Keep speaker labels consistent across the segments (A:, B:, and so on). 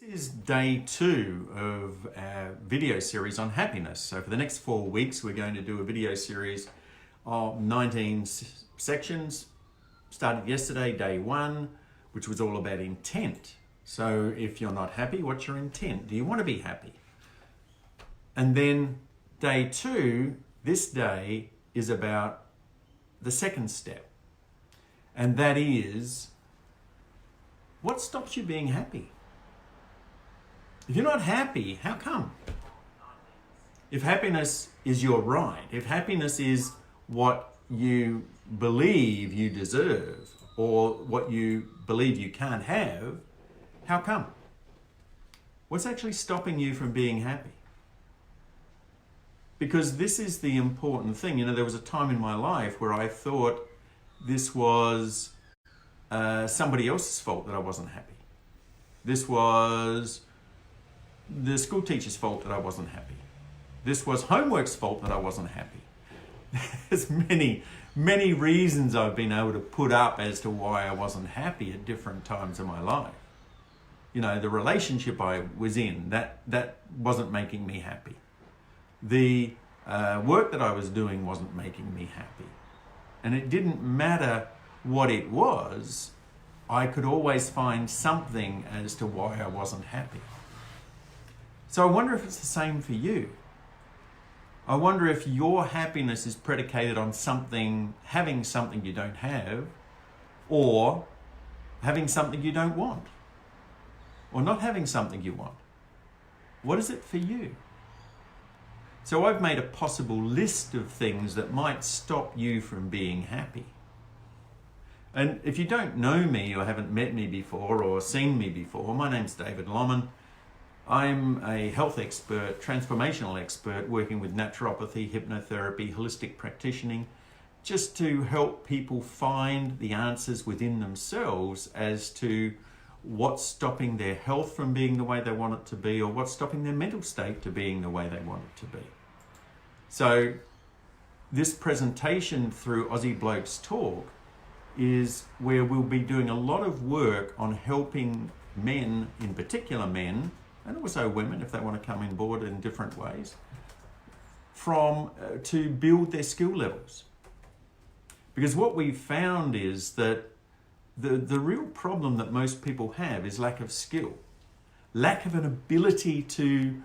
A: This is day 2 of our video series on happiness. So for the next 4 weeks, we're going to do a video series of 19 sections. Started yesterday, day 1, which was all about intent. So if you're not happy, what's your intent? Do you want to be happy? And then day 2, this day, is about the second step. And that is, what stops you being happy? If you're not happy, how come? If happiness is your right, if happiness is what you believe you deserve or what you believe you can't have, how come? What's actually stopping you from being happy? Because this is the important thing. You know, there was a time in my life where I thought this was somebody else's fault that I wasn't happy. This was the school teacher's fault that I wasn't happy. This was homework's fault that I wasn't happy. There's many reasons I've been able to put up as to why I wasn't happy at different times in my life. You know, the relationship I was in, that wasn't making me happy. The work that I was doing wasn't making me happy. And it didn't matter what it was, I could always find something as to why I wasn't happy. So I wonder if it's the same for you. I wonder if your happiness is predicated on having something you don't have, or having something you don't want, or not having something you want. What is it for you? So I've made a possible list of things that might stop you from being happy. And if you don't know me or haven't met me before or seen me before, my name's David Lomman. I'm a health expert, transformational expert, working with naturopathy, hypnotherapy, holistic practitioning, just to help people find the answers within themselves as to what's stopping their health from being the way they want it to be, or what's stopping their mental state to being the way they want it to be. So this presentation through Aussie Blokes Talk is where we'll be doing a lot of work on helping men, in particular men, and also women if they want to come on board in different ways, to build their skill levels. Because what we've found is that the real problem that most people have is lack of skill, lack of an ability to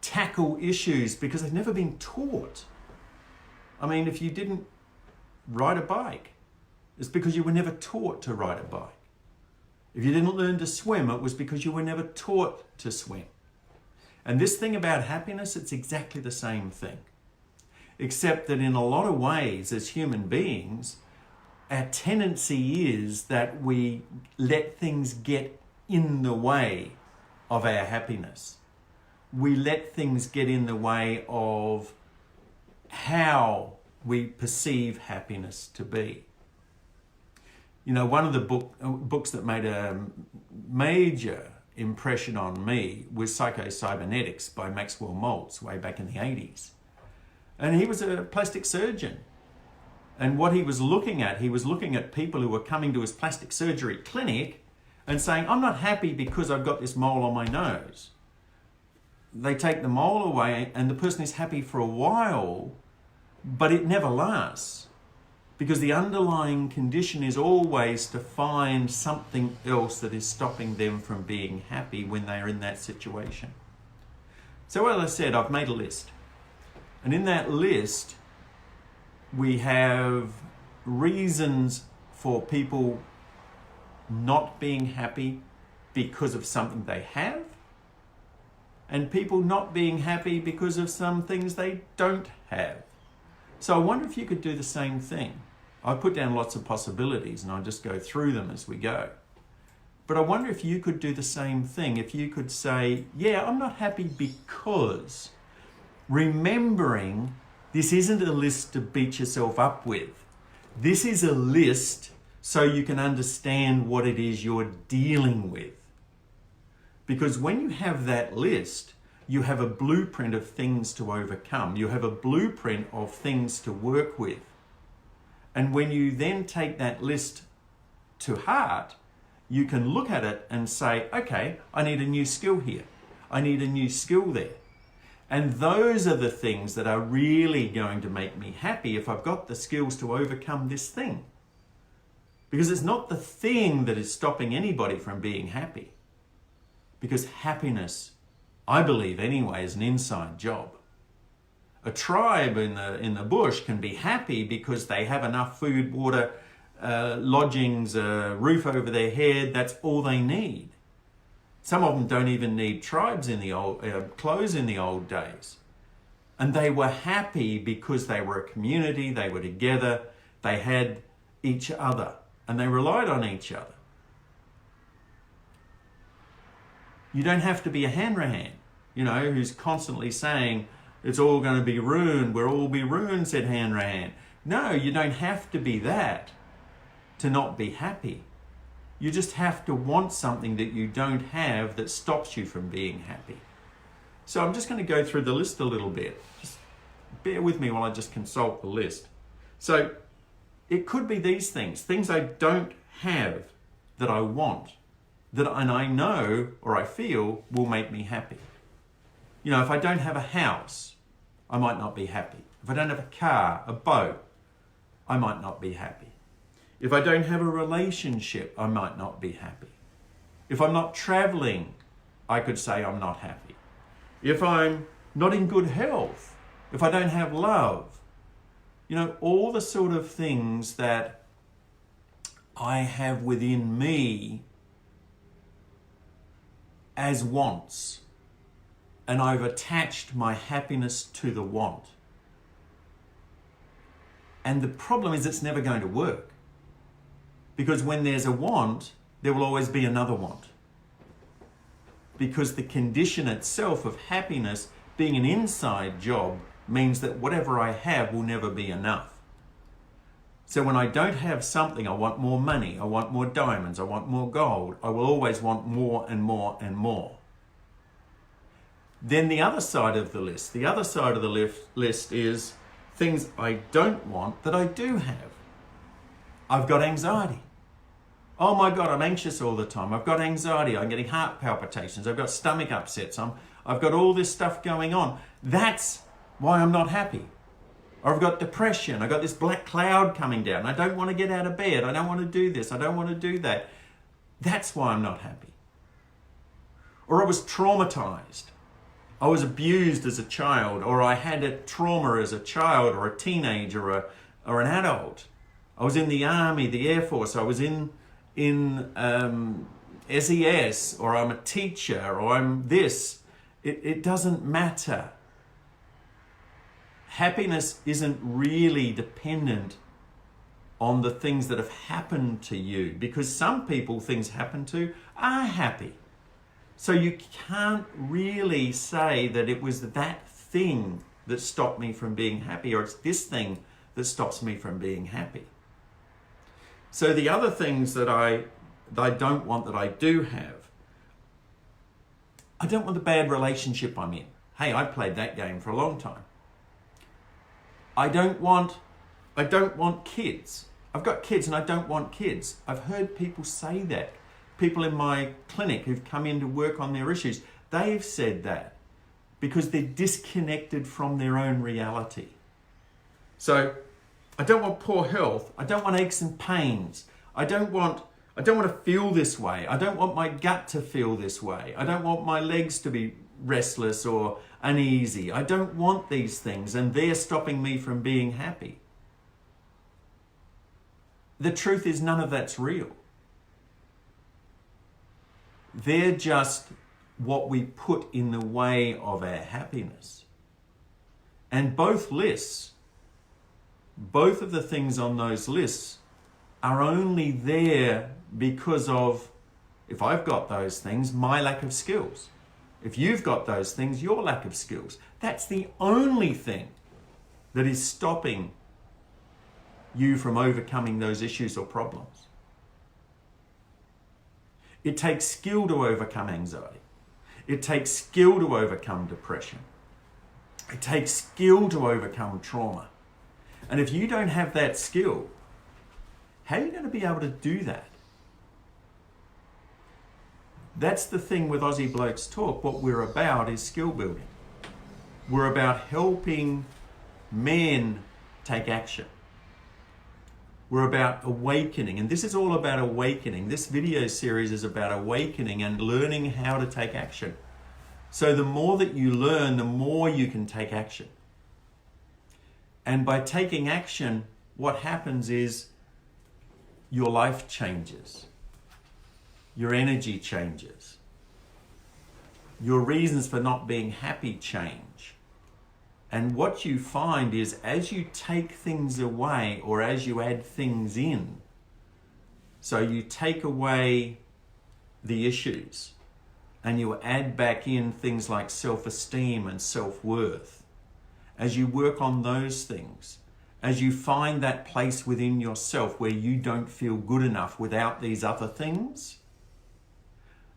A: tackle issues because they've never been taught. I mean, if you didn't ride a bike, it's because you were never taught to ride a bike. If you didn't learn to swim, it was because you were never taught to swim. And this thing about happiness, it's exactly the same thing. Except that in a lot of ways, as human beings, our tendency is that we let things get in the way of our happiness. We let things get in the way of how we perceive happiness to be. You know, one of the books that made a major impression on me was Psycho-Cybernetics by Maxwell Maltz way back in the 80s. And he was a plastic surgeon. And what he was looking at people who were coming to his plastic surgery clinic and saying, I'm not happy because I've got this mole on my nose. They take the mole away and the person is happy for a while, but it never lasts. Because the underlying condition is always to find something else that is stopping them from being happy when they're in that situation. So as I said, I've made a list. And in that list, we have reasons for people not being happy because of something they have, and people not being happy because of some things they don't have. So I wonder if you could do the same thing. I put down lots of possibilities and I'll just go through them as we go. But I wonder if you could do the same thing. If you could say, yeah, I'm not happy because, remembering this isn't a list to beat yourself up with. This is a list so you can understand what it is you're dealing with. Because when you have that list, you have a blueprint of things to overcome. You have a blueprint of things to work with. And when you then take that list to heart, you can look at it and say, okay, I need a new skill here. I need a new skill there. And those are the things that are really going to make me happy if I've got the skills to overcome this thing. Because it's not the thing that is stopping anybody from being happy. Because happiness, I believe anyway, is an inside job. A tribe in the bush can be happy because they have enough food, water, lodgings, a roof over their head. That's all they need. Some of them don't even need tribes in the clothes in the old days. And they were happy because they were a community, they were together, they had each other, and they relied on each other. You don't have to be a Hanrahan, who's constantly saying, it's all going to be ruined, we'll all be ruined, said Hanrahan. No, you don't have to be that to not be happy. You just have to want something that you don't have that stops you from being happy. So I'm just going to go through the list a little bit. Just bear with me while I just consult the list. So it could be these things I don't have that I want, and I know or I feel will make me happy. If I don't have a house, I might not be happy. If I don't have a car, a boat, I might not be happy. If I don't have a relationship, I might not be happy. If I'm not traveling, I could say I'm not happy. If I'm not in good health, if I don't have love, all the sort of things that I have within me as wants, and I've attached my happiness to the want. And the problem is it's never going to work. Because when there's a want, there will always be another want. Because the condition itself of happiness being an inside job means that whatever I have will never be enough. So when I don't have something, I want more money, I want more diamonds, I want more gold, I will always want more and more and more. Then the other side of the list, list is things I don't want that I do have. I've got anxiety. Oh my God, I'm anxious all the time. I've got anxiety. I'm getting heart palpitations. I've got stomach upsets. I've got all this stuff going on. That's why I'm not happy. Or I've got depression. I've got this black cloud coming down. I don't want to get out of bed. I don't want to do this. I don't want to do that. That's why I'm not happy. Or I was traumatized. I was abused as a child, or I had a trauma as a child or a teenager or an adult. I was in the army, the Air Force. I was in SES, or I'm a teacher, or I'm this. It doesn't matter. Happiness isn't really dependent on the things that have happened to you, because some people things happen to are happy. So you can't really say that it was that thing that stopped me from being happy, or it's this thing that stops me from being happy. So the other things that I don't want that I do have, I don't want the bad relationship I'm in. Hey, I played that game for a long time. I don't want kids. I've got kids and I don't want kids. I've heard people say that. People in my clinic who've come in to work on their issues, they've said that because they're disconnected from their own reality. So I don't want poor health. I don't want aches and pains. I don't want to feel this way. I don't want my gut to feel this way. I don't want my legs to be restless or uneasy. I don't want these things, and they're stopping me from being happy. The truth is, none of that's real. They're just what we put in the way of our happiness. And both lists, both of the things on those lists are only there because of, if I've got those things, my lack of skills. If you've got those things, your lack of skills. That's the only thing that is stopping you from overcoming those issues or problems. It takes skill to overcome anxiety. It takes skill to overcome depression. It takes skill to overcome trauma. And if you don't have that skill, how are you going to be able to do that? That's the thing with Aussie Blokes Talk. What we're about is skill building. We're about helping men take action. We're about awakening, and this is all about awakening. This video series is about awakening and learning how to take action. So the more that you learn, the more you can take action. And by taking action, what happens is your life changes. Your energy changes. Your reasons for not being happy change. And what you find is as you take things away or as you add things in, so you take away the issues and you add back in things like self-esteem and self-worth, as you work on those things, as you find that place within yourself where you don't feel good enough without these other things,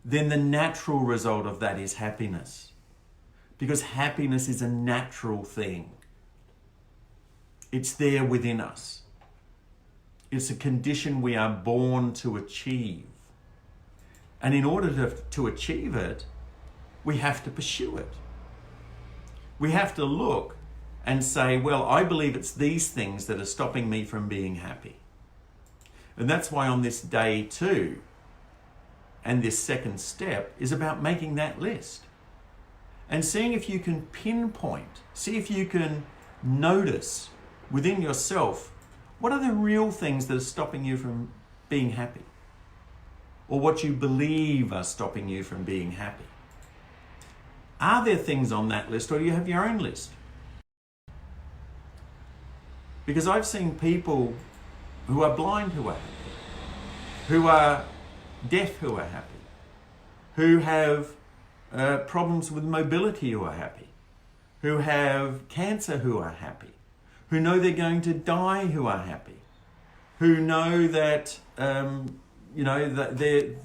A: then the natural result of that is happiness. Because happiness is a natural thing. It's there within us. It's a condition we are born to achieve. And in order to achieve it, we have to pursue it. We have to look and say, well, I believe it's these things that are stopping me from being happy. And that's why on this day 2, and this second step is about making that list. And seeing if you can pinpoint, see if you can notice within yourself, what are the real things that are stopping you from being happy? Or what you believe are stopping you from being happy? Are there things on that list, or do you have your own list? Because I've seen people who are blind who are happy, who are deaf who are happy, who have problems with mobility who are happy, who have cancer who are happy, who know they're going to die who are happy, who know that that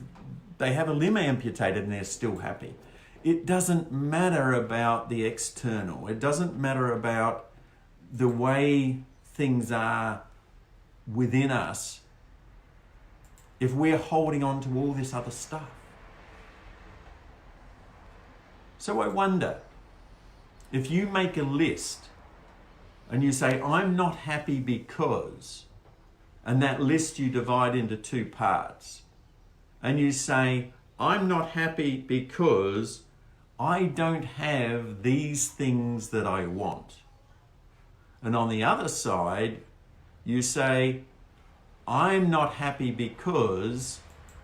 A: they have a limb amputated and they're still happy. It doesn't matter about the external. It doesn't matter about the way things are within us if we're holding on to all this other stuff. So I wonder, if you make a list and you say, I'm not happy because, and that list you divide into 2 parts, and you say, I'm not happy because I don't have these things that I want. And on the other side, you say, I'm not happy because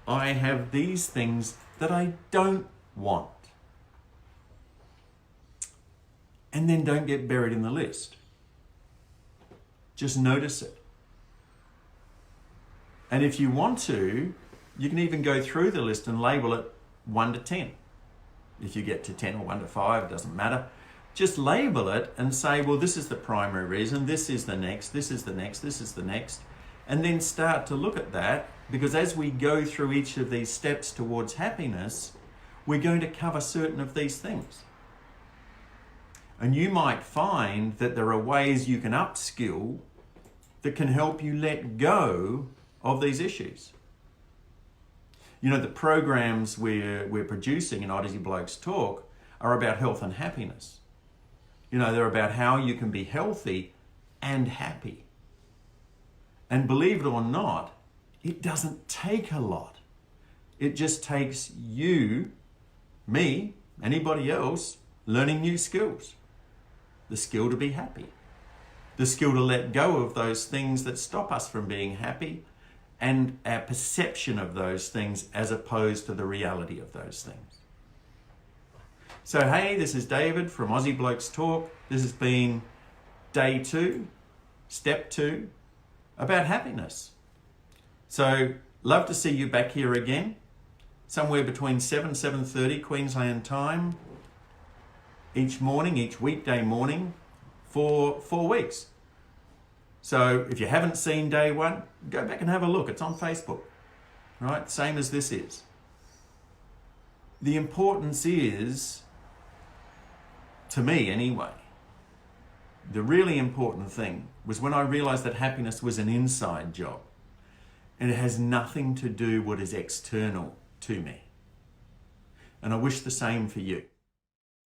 A: I have these things that I don't want. And then don't get buried in the list. Just notice it. And if you want to, you can even go through the list and label it 1 to 10. If you get to 10 or 1 to 5, it doesn't matter. Just label it and say, well, this is the primary reason, this is the next, this is the next, this is the next. And then start to look at that, because as we go through each of these steps towards happiness, we're going to cover certain of these things. And you might find that there are ways you can upskill that can help you let go of these issues. You know, the programs we're producing in Aussie Blokes Talk are about health and happiness. You know, they're about how you can be healthy and happy. And believe it or not, it doesn't take a lot. It just takes you, me, anybody else, learning new skills. The skill to be happy. The skill to let go of those things that stop us from being happy, and our perception of those things as opposed to the reality of those things. So hey, this is David from Aussie Blokes Talk. This has been day 2, step 2, about happiness. So love to see you back here again, somewhere between 7:30 Queensland time, each morning, each weekday morning, for 4 weeks. So if you haven't seen day 1, go back and have a look. It's on Facebook, right? Same as this is. The importance is, to me anyway, the really important thing was when I realized that happiness was an inside job, and it has nothing to do what is external to me. And I wish the same for you.